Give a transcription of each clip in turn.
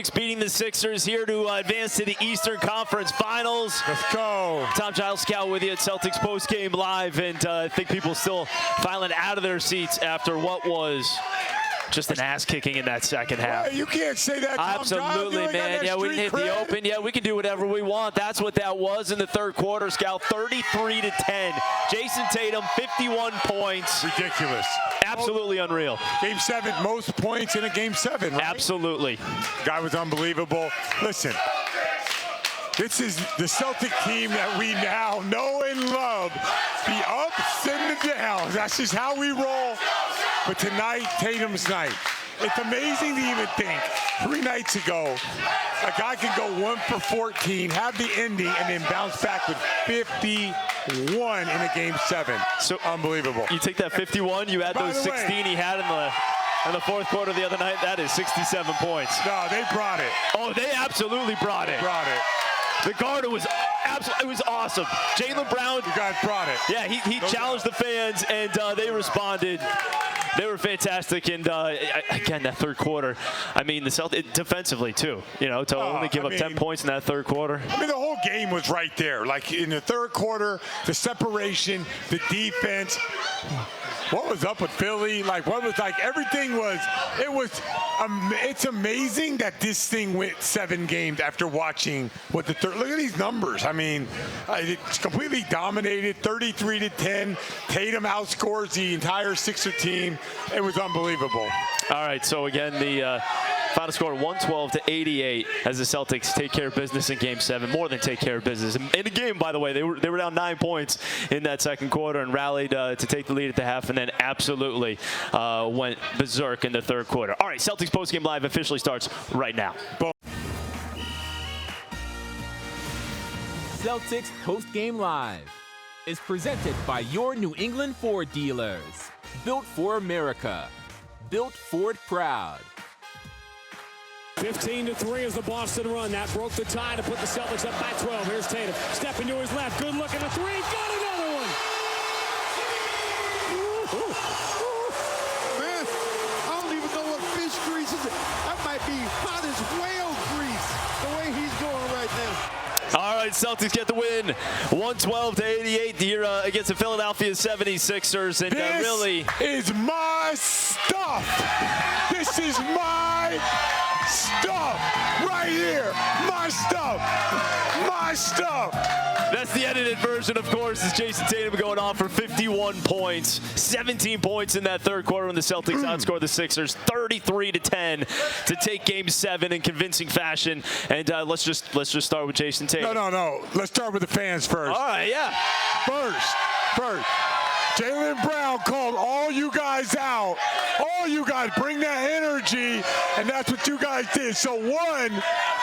Celtics beating the Sixers here to advance to the Eastern Conference Finals. Let's go. Tom Giles Scout with you at Celtics Postgame Live, and I think people still filing out of their seats after what was just an ass kicking in that second half. Well, you can't say that, Tom. Absolutely, man. Yeah, we can hit the open. Yeah, we can do whatever we want. That's what that was in the third quarter, Scout. 33-10. Jayson Tatum, 51 points. Ridiculous. Absolutely unreal. Game 7, most points in a Game 7, right? Absolutely. Guy was unbelievable. Listen, this is the Celtic team that we now know and love. The ups and the downs. That's just how we roll. But tonight, Tatum's night. It's amazing to even think 3 nights ago, a guy could go 1 for 14, have the ending, and then bounce back with 51 in a Game 7. So unbelievable. You take that 51, you add those 16 he had in the fourth quarter the other night, that is 67 points. No, they brought it. Oh, they absolutely brought it. The guard was absolutely, it was awesome. Jaylen Brown. You guys brought it. Yeah, he challenged the fans, and they responded. They were fantastic, and again, that third quarter, I mean, the Celtics, defensively, too, you know, to only give up 10 points in that third quarter. I mean, the whole game was right there. Like, in the third quarter, the separation, the defense. What was up with Philly? Like, what was, like, everything was, it's amazing that this thing went 7 games after watching what the third, look at these numbers. I mean, it's completely dominated, 33-10. Tatum outscores the entire Sixer team. It was unbelievable. All right, so again, the final score 112-88 as the Celtics take care of business in Game 7. More than take care of business. In the game, by the way, they were down 9 points in that second quarter and rallied to take the lead at the half, and then absolutely went berserk in the third quarter. All right, Celtics Postgame Live officially starts right now. Celtics Postgame Live is presented by your New England Ford dealers. Built for America. Built Ford proud. 15-3 is the Boston run. That broke the tie to put the Celtics up by 12. Here's Tatum. Stepping to his left. Good look at the three. Got another one. Man, I don't even know what fish grease is. That might be hot as whale grease, the way he's going right now. All right, Celtics get the win, 112-88 here against the Philadelphia 76ers. And really, is my stuff. This is my stuff right here. My stuff. My stuff. That's the edited version, of course, is Jayson Tatum going off for 51 points, 17 points in that third quarter when the Celtics outscored the Sixers 33-10 to take Game 7 in convincing fashion. And let's just start with Jayson Tatum. No. Let's start with the fans first. All right, yeah. First. Jaylen Brown called all you guys out. All you guys bring that energy, and that's what you guys did. So one,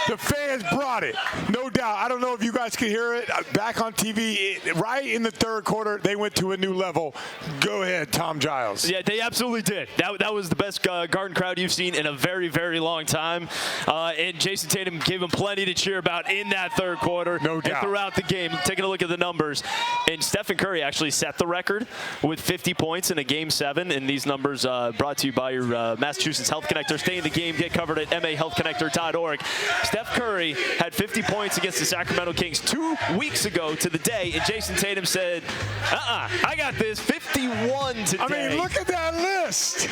the fans brought it, no doubt. I don't know if you guys can hear it back on TV. Right in the third quarter, they went to a new level. Go ahead, Tom Giles. Yeah, they absolutely did. That was the best Garden crowd you've seen in a very, very long time. And Jayson Tatum gave them plenty to cheer about in that third quarter. No doubt. And throughout the game, taking a look at the numbers. And Stephen Curry actually set the record with 50 points in a Game 7. And these numbers brought to you by your Massachusetts Health Connector. Stay in the game. Get covered at mahealthconnector.org. Steph Curry had 50 points against the Sacramento Kings 2 weeks ago to the day. And Jayson Tatum said, I got this. 51 today. I mean, look at that list.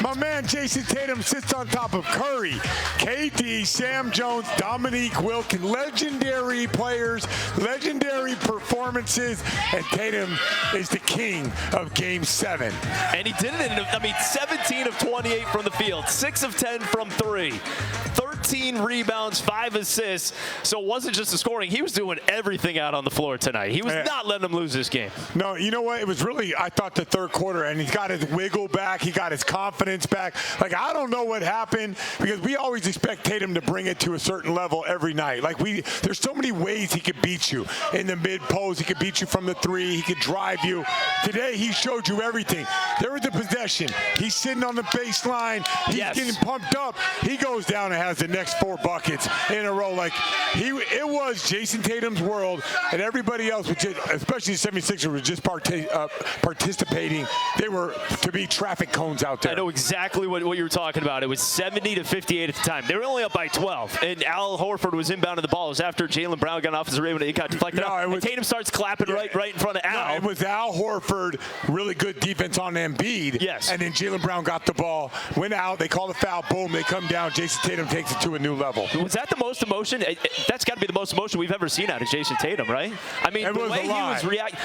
My man Jayson Tatum sits on top of Curry, KD, Sam Jones, Dominique Wilkins. Legendary players, legendary performances, and Tatum is the king of Game 7. And he did it 17 of 28 from the field, 6 of 10 from 3, 13 rebounds, 5 assists. So it wasn't just the scoring. He was doing everything out on the floor tonight. He was not letting them lose this game. No, you know what? It was really, I thought, the third quarter, and he's got his wiggle back. He got his confidence back. Like, I don't know what happened, because we always expect Tatum to bring it to a certain level every night. Like, there's so many ways he could beat you. In the mid-post, he could beat you from the 3. He could drive you. Today, he showed you everything. There was the possession. He's sitting on the baseline. He's getting pumped up. He goes down and has the next next 4 buckets in a row. Like, it was Jayson Tatum's world, and everybody else, especially the 76ers, were just participating. They were to be traffic cones out there. I know exactly what you were talking about. It was 70-58 at the time. They were only up by 12, and Al Horford was inbounding the ball. It was after Jaylen Brown got off his rim and it got deflected up. And Tatum starts clapping right in front of Al. No, it was Al Horford, really good defense on Embiid. Yes. And then Jaylen Brown got the ball, went out, they call the foul, boom, they come down. Jayson Tatum takes it to a new level. Was that the most emotion? That's got to be the most emotion we've ever seen out of Jayson Tatum, right? I mean, the way he was reacting,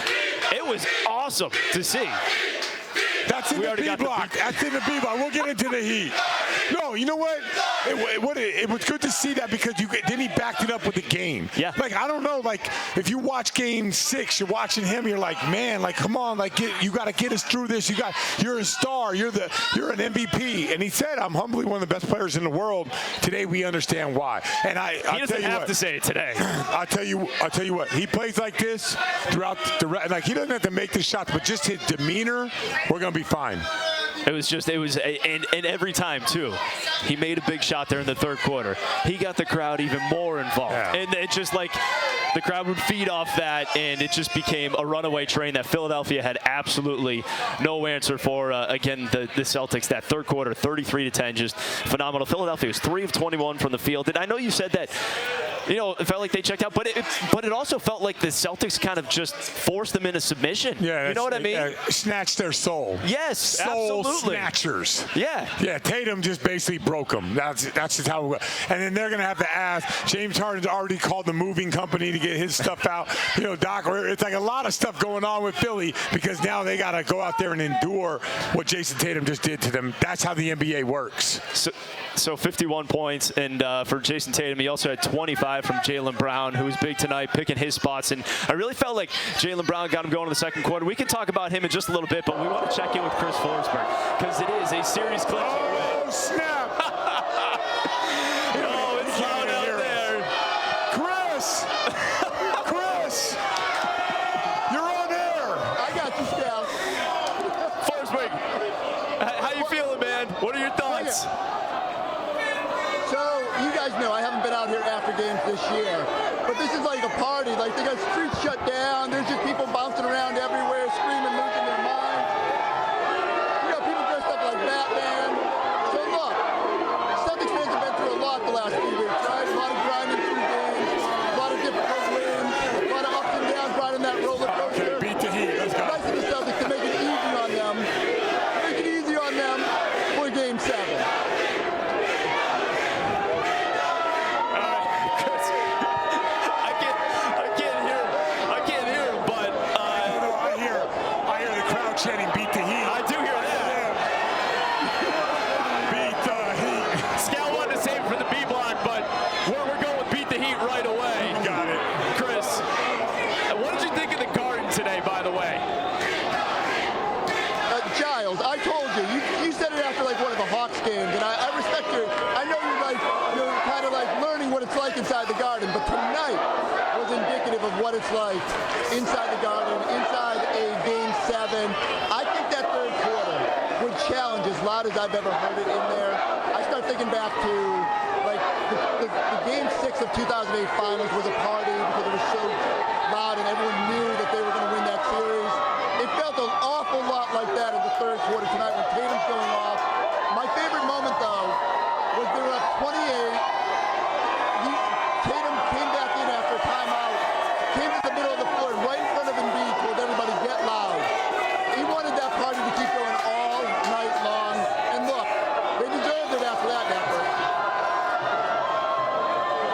it was awesome to see. That's in the B block. That's in the B block. We'll get into the Heat. No, you know what? It was good to see that because then he backed it up with the game. Yeah. Like, I don't know, like, if you watch Game 6, you're watching him, you're like, man, like, come on, like, you got to get us through this. You're a star. You're an MVP. And he said, I'm humbly one of the best players in the world. Today, we understand why. And he doesn't have to say it today. I'll tell you what. He plays like this throughout like, he doesn't have to make the shots, but just his demeanor, we're going to be fine. And every time, too, he made a big shot there in the third quarter. He got the crowd even more involved. Yeah. And it's just like the crowd would feed off that, and it just became a runaway train that Philadelphia had absolutely no answer for. Again, the Celtics, that third quarter, 33-10, just phenomenal. Philadelphia was 3 of 21 from the field. And I know you said that, it felt like they checked out, but it also felt like the Celtics kind of just forced them into submission. Yeah, you know what I mean? Snatched their soul. Yes, soul absolutely. Snatchers. Yeah. Yeah, Tatum just basically broke them. That's just how it was. And then they're going to have to ask. James Harden's already called the moving company to get his stuff out. Doc, it's like a lot of stuff going on with Philly because now they got to go out there and endure what Jayson Tatum just did to them. That's how the NBA works. So 51 points, and for Jayson Tatum, he also had 25 from Jaylen Brown, who was big tonight, picking his spots. And I really felt like Jaylen Brown got him going in the second quarter. We can talk about him in just a little bit, but we want to check in with Chris Forsberg because it is a series clinch. Oh, snap! Oh, it's loud out there. Chris! You're on air! I got you, Scal. Forsberg, how you feeling, man? What are your thoughts? So, you guys know I haven't been out here after games this year, but this is like a party. Like, they got streets shut down. There's just people bouncing around everywhere, screaming, losing their minds. You got people dressed up like Batman. So, look, Celtics fans have been through a lot the last few weeks, right? A lot of grinding through games, a lot of difficult wins, a lot of ups and downs riding that roller coaster. Okay, beat the Heat. Let's go. Nice of the Celtics to make it easy on them. Make it easy on them for Game 7. Chanting, beat the Heat. I do hear that. Beat the Heat. Scal wanted to save it for the B block, but we're going with beat the Heat right away. Got it. Chris, what did you think of the Garden today, by the way? Giles, I told you said it after like one of the Hawks games, and I respect your, I know you're kind of like learning what it's like inside the Garden, but tonight was indicative of what it's like inside the Garden, inside a Game 7. I think that third quarter would challenge as loud as I've ever heard it in there. I start thinking back to like the Game 6 of 2008 Finals was a party because it was so loud and everyone knew that they were going to win that series. It felt an awful lot like that in the third quarter tonight when Tatum's going off. My favorite moment, though, was they were up 28. Tatum came back in after a timeout, came to the middle of the floor, and right in front of Embiid, told everybody, get loud. He wanted that party to keep going all night long. And look, they deserved it after that effort.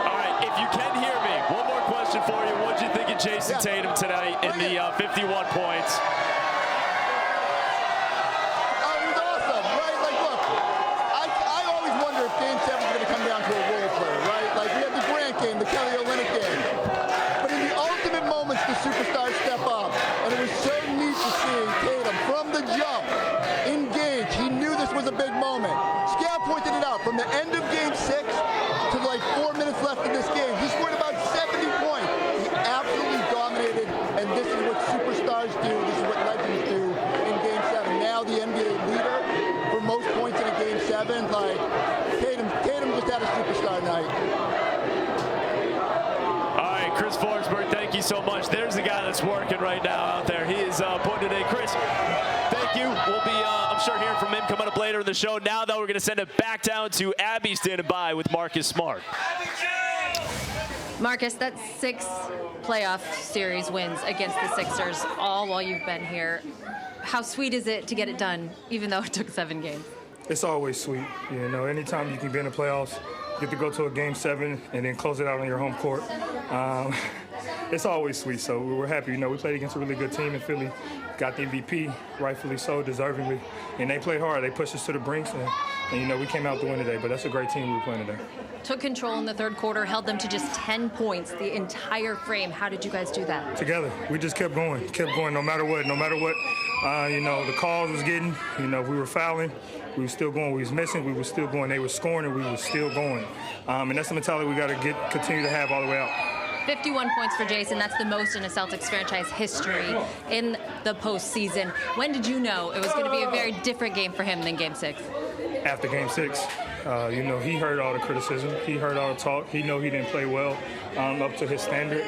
All right, if you can hear me, one more question for you. What did you think of Jayson Tatum tonight in the 51 points? The Kelly Olynyk game. But in the ultimate moments, the superstars step up. And it was so neat to see Tatum, from the jump, engage. He knew this was a big moment. Scal pointed it out. From the end of Game 6 to like 4 minutes left in this game, he scored about 70 points. He absolutely dominated. And this is what superstars do. This is what so much. There's the guy that's working right now out there. He is putting it in. Chris, thank you. We'll be, I'm sure, hearing from him coming up later in the show. Now, though, we're going to send it back down to Abby standing by with Marcus Smart. Marcus, that's 6 playoff series wins against the Sixers, all while you've been here. How sweet is it to get it done, even though it took 7 games? It's always sweet. You know, anytime you can be in the playoffs, get to go to a Game 7 and then close it out on your home court. It's always sweet, so we're happy. You know, we played against a really good team in Philly, got the MVP, rightfully so, deservingly, and they played hard. They pushed us to the brink, and you know, we came out to win today, but that's a great team we were playing today. Took control in the third quarter, held them to just 10 points the entire frame. How did you guys do that? Together. We just kept going no matter what. You know, the calls was getting, you know, we were fouling, we were still going, we was missing, we were still going, they were scoring, and we were still going. And that's the mentality we got to continue to have all the way out. 51 points for Jayson. That's the most in a Celtics franchise history in the postseason. When did you know it was going to be a very different game for him than Game 6? After Game 6. You know, he heard all the criticism. He heard all the talk. He know he didn't play well up to his standard.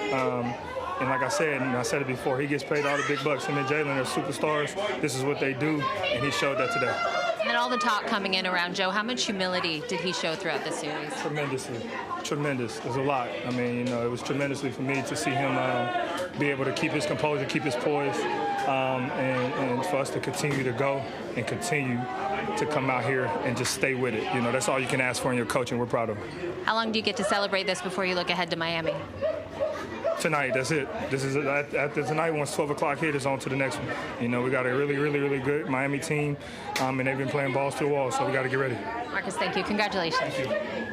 And like I said, and I said it before, he gets paid all the big bucks. Him and Jalen are superstars. This is what they do, and he showed that today. And then all the talk coming in around Joe, how much humility did he show throughout this series? Tremendously. Tremendous. There's a lot. I mean, you know, it was tremendously for me to see him be able to keep his composure, keep his poise, and for us to continue to go and continue to come out here and just stay with it. You know, that's all you can ask for in your coach, and we're proud of him. How long do you get to celebrate this before you look ahead to Miami? Tonight, that's it. This is after tonight. Once 12 o'clock hit, it's on to the next one. You know, we got a really, really, really good Miami team, and they've been playing balls to the wall, so we got to get ready. Marcus, thank you. Congratulations. Thank you.